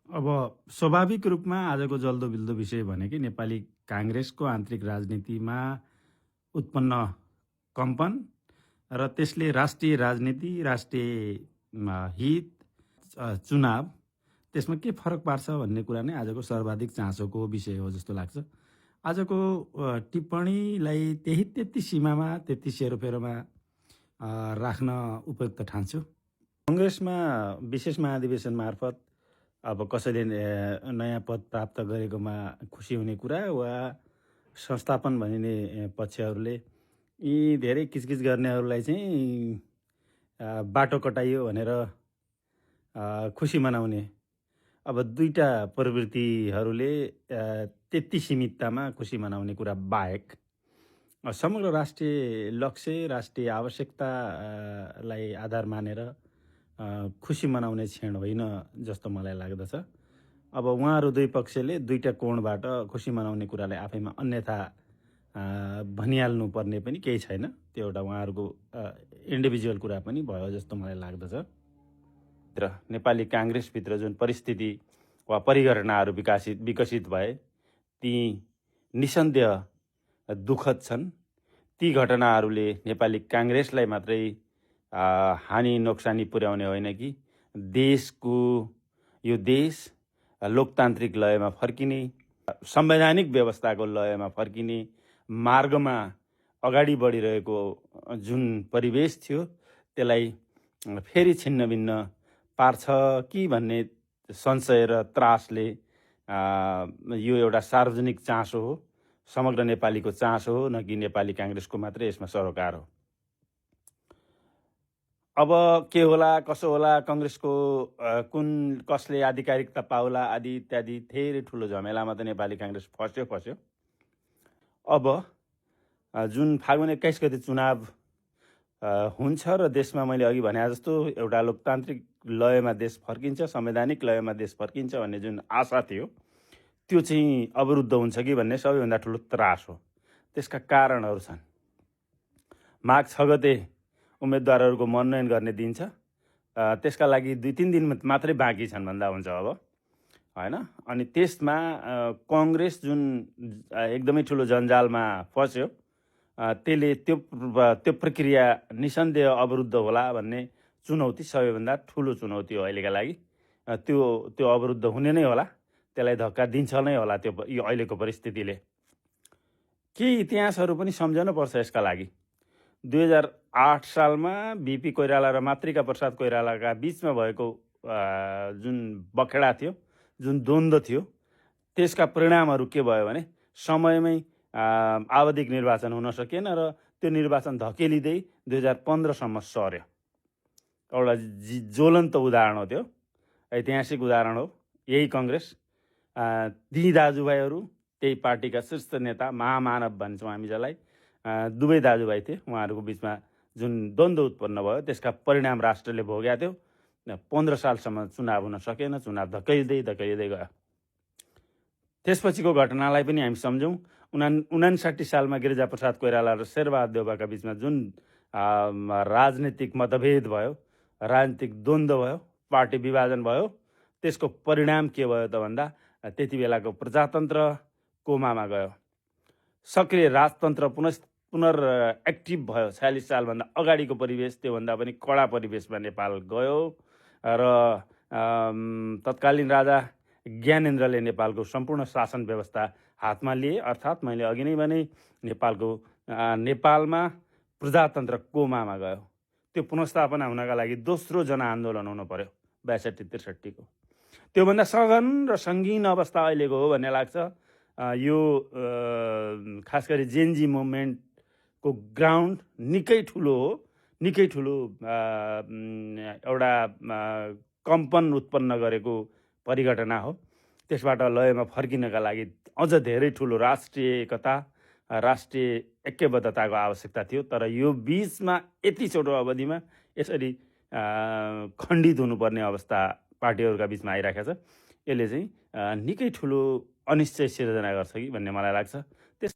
अब स्वाभाविक रूपमा आजको जल्दोबिल्दो विषय भनेकै नेपाली काङ्ग्रेसको आन्तरिक राजनीतिमा उत्पन्न कम्पन र त्यसले राष्ट्रिय राजनीति, राष्ट्रिय हित, चुनाव त्यसमा के फरक पार्छ भन्ने कुरा नै आजको सर्वाधिक चासोको विषय हो जस्तो लाग्छ। आजको टिप्पणीलाई त्यति सीमामा, त्यति सेरोफेरोमा राख्न उपयुक्त ठान्छु। कङ्ग्रेसमा विशेष महाधिवेशन मार्फत अब कसैले नयाँ पद प्राप्त गरेकोमा खुसी हुने कुरा वा संस्थापन भनिने पक्षहरूले यी धेरै किचकिच गर्नेहरूलाई चाहिँ बाटो कटाइयो भनेर खुसी मनाउने, अब दुईटा प्रवृत्तिहरूले त्यति सीमिततामा खुसी मनाउने कुरा बाहेक समग्र राष्ट्रिय लक्ष्य, राष्ट्रिय आवश्यकतालाई आधार मानेर खुसी मनाउने क्षण होइन जस्तो मलाई लाग्दछ। अब उहाँहरू दुई पक्षले दुईटा कोणबाट खुसी मनाउने कुरालाई आफैमा अन्यथा भनिहाल्नु पर्ने पनि केही छैन। त्यो एउटा उहाँहरूको इन्डिभिजुअल कुरा पनि भयो जस्तो मलाई लाग्दछ। र नेपाली काङ्ग्रेसभित्र जुन परिस्थिति वा परिघटनाहरू विकसित भए ती निसन्देह दुःखद छन्। ती घटनाहरूले नेपाली काङ्ग्रेसलाई मात्रै हानि नोक्सानी पुर्याउने होइन कि यो देश लोकतान्त्रिक लयमा फर्किने, संवैधानिक व्यवस्थाको लयमा फर्किने मार्गमा अगाडि बढिरहेको जुन परिवेश थियो त्यसलाई फेरि छिन्नभिन्न पार्छ कि भन्ने संशय र त्रासले यो एउटा सार्वजनिक चासो हो, समग्र नेपालीको चासो हो, न कि नेपाली काङ्ग्रेसको मात्रै यसमा सरोकार हो। अब के होला, कसो होला, काङ्ग्रेसको कसले आधिकारिकता पाउला आदि इत्यादि धेरै ठुलो झमेलामा त नेपाली काङ्ग्रेस फस्यो। अब जुन फागुन 21 गते चुनाव हुन्छ र देशमा मैले अघि भने जस्तो एउटा लोकतान्त्रिक लयमा देश फर्किन्छ, संवैधानिक लयमा देश फर्किन्छ भन्ने जुन आशा थियो त्यो चाहिँ अवरुद्ध हुन्छ कि भन्ने सबैभन्दा ठुलो त्रास हो। त्यसका कारणहरू छन्। माघ 6 गते उम्मेदवारहरूको मनोनयन गर्ने दिन छ। त्यसका लागि 2-3 दिन मात्रै बाँकी छन् भन्दा हुन्छ अब, होइन? अनि त्यसमा काङ्ग्रेस जुन एकदमै ठुलो जन्जालमा फस्यो त्यसले त्यो प्रक्रिया निसन्देह अवरुद्ध होला भन्ने चुनौती सबैभन्दा ठुलो चुनौती हो अहिलेका लागि। त्यो अवरुद्ध हुने नै होला, त्यसलाई धक्का दिन्छ नै होला यो अहिलेको परिस्थितिले। केही इतिहासहरू पनि सम्झन पर्छ यसका लागि। 2008 सालमा बिपी कोइराला र मातृका प्रसाद कोइरालाका बिचमा भएको जुन बखेडा थियो, जुन द्वन्द्व थियो, त्यसका परिणामहरू के भयो भने समयमै आवधिक निर्वाचन हुन सकेन र त्यो निर्वाचन धकेलिँदै 2015 सम्म सर्यो। एउटा ज्वलन्त उदाहरण हो, त्यो ऐतिहासिक उदाहरण हो। यही काङ्ग्रेस, ती दाजुभाइहरू, त्यही पार्टीका शीर्ष नेता, महामानव भन्छौँ हामी जसलाई, दुवै दाजुभाइ थिए। उहाँहरूको बिचमा जुन द्वन्द्व उत्पन्न भयो त्यसका परिणाम राष्ट्रले भोगेको थियो। 15 सालसम्म चुनाव हुन सकेन, चुनाव धकेलिँदै गयो। त्यसपछिको घटनालाई पनि हामी सम्झौँ। 59 सालमा गिरिजाप्रसाद कोइराला र शेरबहादुर देउवाका बिचमा जुन राजनीतिक मतभेद भयो, राजनीतिक द्वन्द्व भयो, पार्टी विभाजन भयो, त्यसको परिणाम के भयो त भन्दा त्यति बेलाको प्रजातन्त्र कोमामा गयो। सक्रिय राजतन्त्र पुनर्एक्टिभ भयो। 46 सालभन्दा अगाडिको परिवेश, त्योभन्दा पनि कडा परिवेशमा नेपाल गयो र तत्कालीन राजा ज्ञानेन्द्रले नेपालको सम्पूर्ण शासन व्यवस्था हातमा लिए। अर्थात् मैले अघि नै भने नेपालमा प्रजातन्त्र कोमामा गयो। त्यो पुनर्स्थापना हुनका लागि दोस्रो जनआन्दोलन हुनु पर्यो 62-63 को। त्योभन्दा सघन र सङ्गीन अवस्था अहिलेको हो भन्ने लाग्छ। यो खास गरी जेनजी मुभमेन्टको ग्राउन्ड निकै ठुलो हो, निकै ठुलो एउटा कम्पन उत्पन्न गरेको परिघटना हो। त्यसबाट लयमा फर्किनका लागि अझ धेरै ठुलो राष्ट्रिय एकता, राष्ट्रिय ऐक्यबद्धताको आवश्यकता थियो। तर यो बिचमा यति छोटो अवधिमा यसरी खण्डित हुनुपर्ने अवस्था पार्टीहरूका बिचमा आइरहेको छ। यसले चाहिँ निकै ठुलो अनिश्चय सिर्जना गर्छ कि भन्ने मलाई लाग्छ।